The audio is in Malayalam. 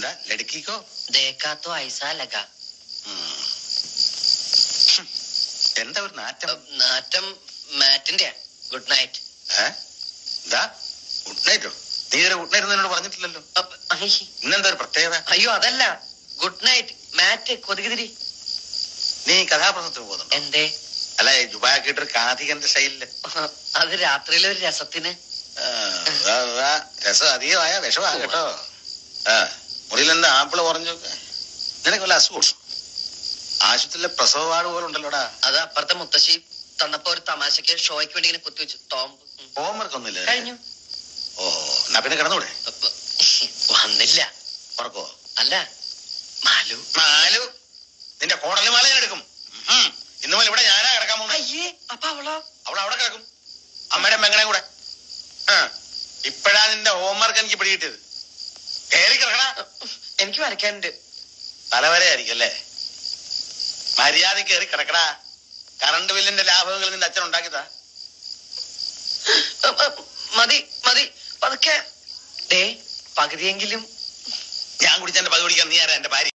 എന്താ ലടുക്കിക്കോ देखा तो ऐसा लगा എന്താ ഒരു നാറ്റം നാറ്റം മാറ്റിന്റെ ഗുഡ് നൈറ്റ് എന്താ ഗുഡ് നൈറ്റോ നീ ഇതുവരെ ഗുഡ് നൈറ്റ് എന്നോട് പറഞ്ഞിട്ടില്ലല്ലോ ഇന്നെന്താ ഒരു പ്രത്യേകത അയ്യോ അതല്ല ഗുഡ് നൈറ്റ് മാറ്റ് കൊതുകുതിരി നീ കഥാപ്രസംഗത്തിന് പോകുന്നുണ്ടോ എന്തേ അല്ല ജുബാക്കിട്ടൊരു കാഥികന്റെ സ്റ്റൈലില് അത് രാത്രിയിലെ ഒരു രസത്തിന് രസം അധികമായ വിഷമാ കേട്ടോ മുറിയിൽ എന്താ ആപ്പിള് കുറഞ്ഞൊക്കെ നിനക്ക് വല്ല അസുഖം ആശുപത്രിയിലെ പ്രസവ വാർഡ് പോലെ ഉണ്ടല്ലോടാ അത് അപ്പുറത്തെ മുത്തശ്ശി തന്നപ്പോ ഒരു തമാശക്ക് ഷോയ്ക്ക് വേണ്ടി ഇങ്ങനെ കുത്തിവെച്ചു ടോം ഹോംവർക്ക് ഒന്നുമില്ല കഴിഞ്ഞു ഓ എന്നാ പിന്നെ കിടന്നൂടെ വന്നില്ല ഉറക്കോ അല്ല മാലു മാലു നിന്റെ കോടലി മാല ഞാൻ എടുക്കും ഇന്ന് മുതൽ ഇവിടെ ഞാനാ കിടക്കാൻ പോകുന്നത് അയ്യേ അപ്പൊ അവളോ അവൾ അവിടെ കിടക്കും അമ്മയുടെ മെങ്ങളെ കൂടെ ഇപ്പഴാ നിന്റെ ഹോംവർക്ക് എനിക്ക് പിടികിട്ടിയത് കയറി കിടക്കണ എനിക്ക് വരയ്ക്കാനുണ്ട് തലവരെയായിരിക്കും അല്ലേ മര്യാദ കയറി കിടക്കടാ കറണ്ട് ബില്ലിന്റെ ലാഭങ്ങൾ നിന്റെ അച്ഛൻ ഉണ്ടാക്കിയതാ മതി മതി പതുക്കെ ദേ പകുതിയെങ്കിലും ഞാൻ കുടിച്ചെന്റെ പകുതി കുടിക്കാൻ നീ ആരാ എന്റെ ഭാര്യ